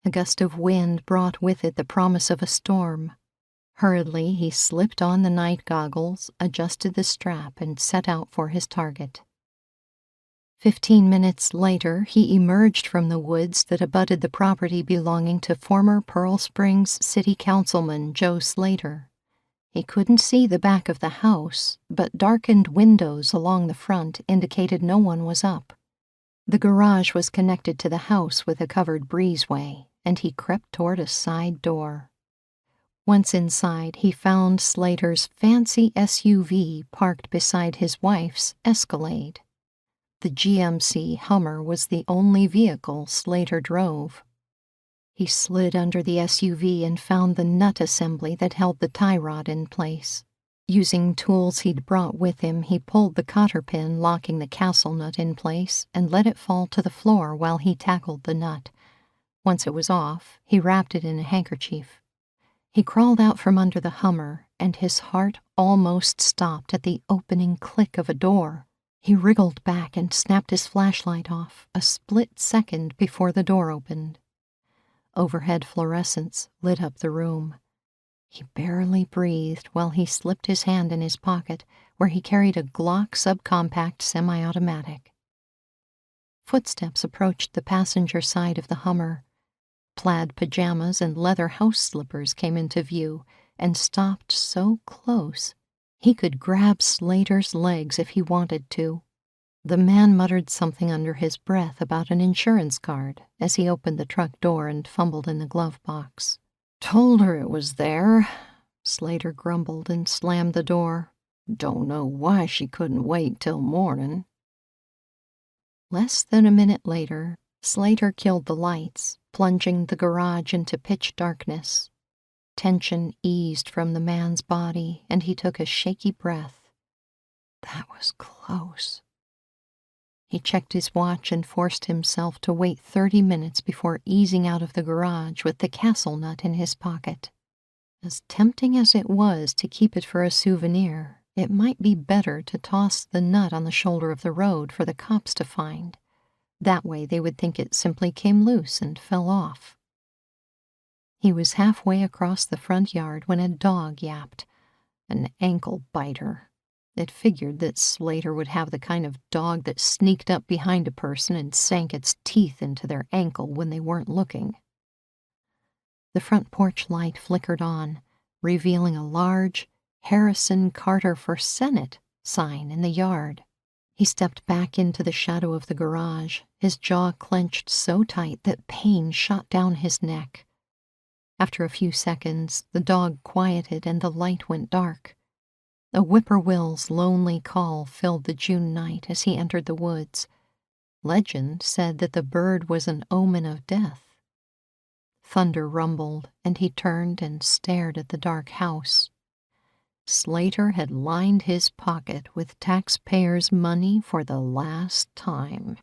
A gust of wind brought with it the promise of a storm. Hurriedly, he slipped on the night goggles, adjusted the strap, and set out for his target. 15 minutes later, he emerged from the woods that abutted the property belonging to former Pearl Springs City Councilman Joe Slater. He couldn't see the back of the house, but darkened windows along the front indicated no one was up. The garage was connected to the house with a covered breezeway, and he crept toward a side door. Once inside, he found Slater's fancy SUV parked beside his wife's Escalade. The GMC Hummer was the only vehicle Slater drove. He slid under the SUV and found the nut assembly that held the tie rod in place. Using tools he'd brought with him, he pulled the cotter pin locking the castle nut in place and let it fall to the floor while he tackled the nut. Once it was off, he wrapped it in a handkerchief. He crawled out from under the Hummer, and his heart almost stopped at the opening click of a door. He wriggled back and snapped his flashlight off a split second before the door opened. Overhead fluorescents lit up the room. He barely breathed while he slipped his hand in his pocket, where he carried a Glock subcompact semi-automatic. Footsteps approached the passenger side of the Hummer. Plaid pajamas and leather house slippers came into view and stopped so close he could grab Slater's legs if he wanted to. The man muttered something under his breath about an insurance card as he opened the truck door and fumbled in the glove box. "Told her it was there," Slater grumbled and slammed the door. "Don't know why she couldn't wait till morning." Less than a minute later, Slater killed the lights, plunging the garage into pitch darkness. Tension eased from the man's body, and he took a shaky breath. That was close. He checked his watch and forced himself to wait 30 minutes before easing out of the garage with the castle nut in his pocket. As tempting as it was to keep it for a souvenir, it might be better to toss the nut on the shoulder of the road for the cops to find. That way they would think it simply came loose and fell off. He was halfway across the front yard when a dog yapped. An ankle biter. It figured that Slater would have the kind of dog that sneaked up behind a person and sank its teeth into their ankle when they weren't looking. The front porch light flickered on, revealing a large Harrison Carter for Senate sign in the yard. He stepped back into the shadow of the garage, his jaw clenched so tight that pain shot down his neck. After a few seconds, the dog quieted and the light went dark. A whippoorwill's lonely call filled the June night as he entered the woods. Legend said that the bird was an omen of death. Thunder rumbled, and he turned and stared at the dark house. Slater had lined his pocket with taxpayers' money for the last time.